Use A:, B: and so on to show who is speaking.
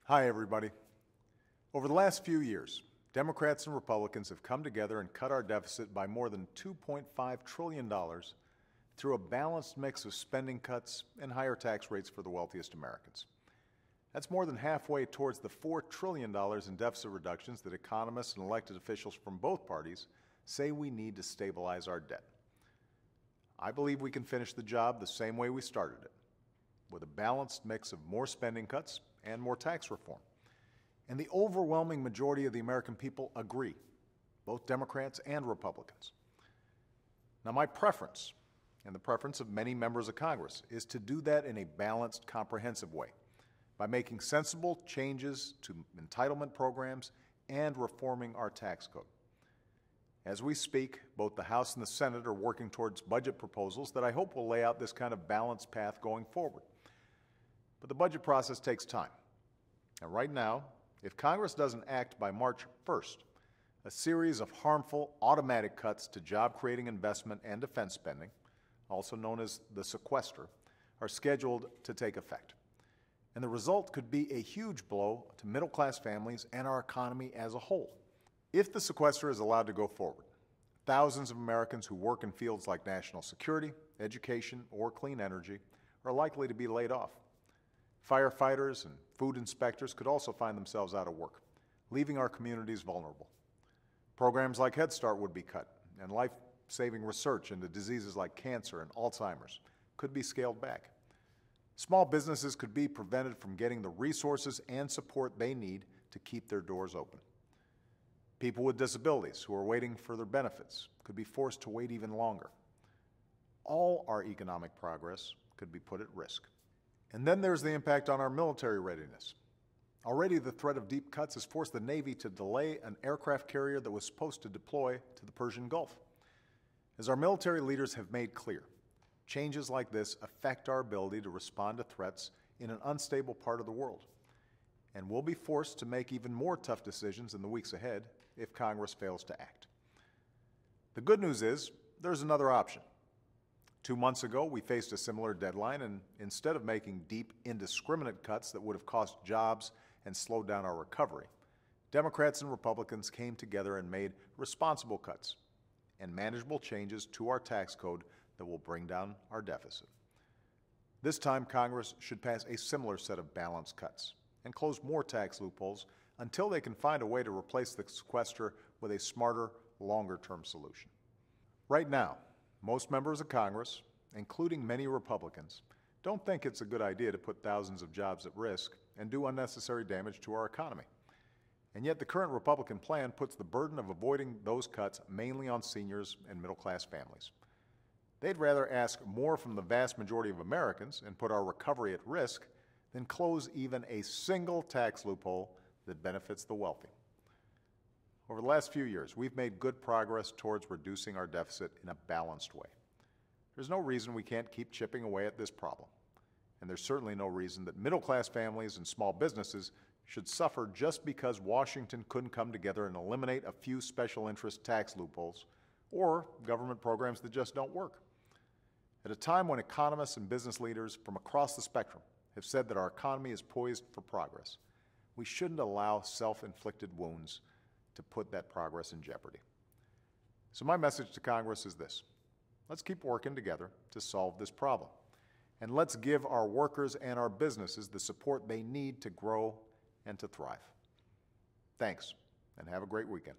A: Hi, everybody. Over the last few years, Democrats and Republicans have come together and cut our deficit by more than $2.5 trillion through a balanced mix of spending cuts and higher tax rates for the wealthiest Americans. That's more than halfway towards the $4 trillion in deficit reductions that economists and elected officials from both parties say we need to stabilize our debt. I believe we can finish the job the same way we started it, with a balanced mix of more spending cuts and more tax reform. And the overwhelming majority of the American people agree, both Democrats and Republicans. Now, my preference, and the preference of many members of Congress, is to do that in a balanced, comprehensive way, by making sensible changes to entitlement programs and reforming our tax code. As we speak, both the House and the Senate are working towards budget proposals that I hope will lay out this kind of balanced path going forward. But the budget process takes time. And right now, if Congress doesn't act by March 1st, a series of harmful automatic cuts to job-creating investment and defense spending, also known as the Sequester, are scheduled to take effect. And the result could be a huge blow to middle-class families and our economy as a whole. If the Sequester is allowed to go forward, thousands of Americans who work in fields like national security, education, or clean energy are likely to be laid off. Firefighters and food inspectors could also find themselves out of work, leaving our communities vulnerable. Programs like Head Start would be cut, and life-saving research into diseases like cancer and Alzheimer's could be scaled back. Small businesses could be prevented from getting the resources and support they need to keep their doors open. People with disabilities who are waiting for their benefits could be forced to wait even longer. All our economic progress could be put at risk. And then there's the impact on our military readiness. Already the threat of deep cuts has forced the Navy to delay an aircraft carrier that was supposed to deploy to the Persian Gulf. As our military leaders have made clear, changes like this affect our ability to respond to threats in an unstable part of the world. And we'll be forced to make even more tough decisions in the weeks ahead if Congress fails to act. The good news is there's another option. 2 months ago, we faced a similar deadline, and instead of making deep, indiscriminate cuts that would have cost jobs and slowed down our recovery, Democrats and Republicans came together and made responsible cuts and manageable changes to our tax code that will bring down our deficit. This time, Congress should pass a similar set of balanced cuts and close more tax loopholes until they can find a way to replace the sequester with a smarter, longer-term solution. Right now, most members of Congress, including many Republicans, don't think it's a good idea to put thousands of jobs at risk and do unnecessary damage to our economy. And yet the current Republican plan puts the burden of avoiding those cuts mainly on seniors and middle-class families. They'd rather ask more from the vast majority of Americans and put our recovery at risk than close even a single tax loophole that benefits the wealthy. Over the last few years, we've made good progress towards reducing our deficit in a balanced way. There's no reason we can't keep chipping away at this problem. And there's certainly no reason that middle-class families and small businesses should suffer just because Washington couldn't come together and eliminate a few special interest tax loopholes or government programs that just don't work. At a time when economists and business leaders from across the spectrum have said that our economy is poised for progress, we shouldn't allow self-inflicted wounds to put that progress in jeopardy. So my message to Congress is this: let's keep working together to solve this problem. And let's give our workers and our businesses the support they need to grow and to thrive. Thanks, and have a great weekend.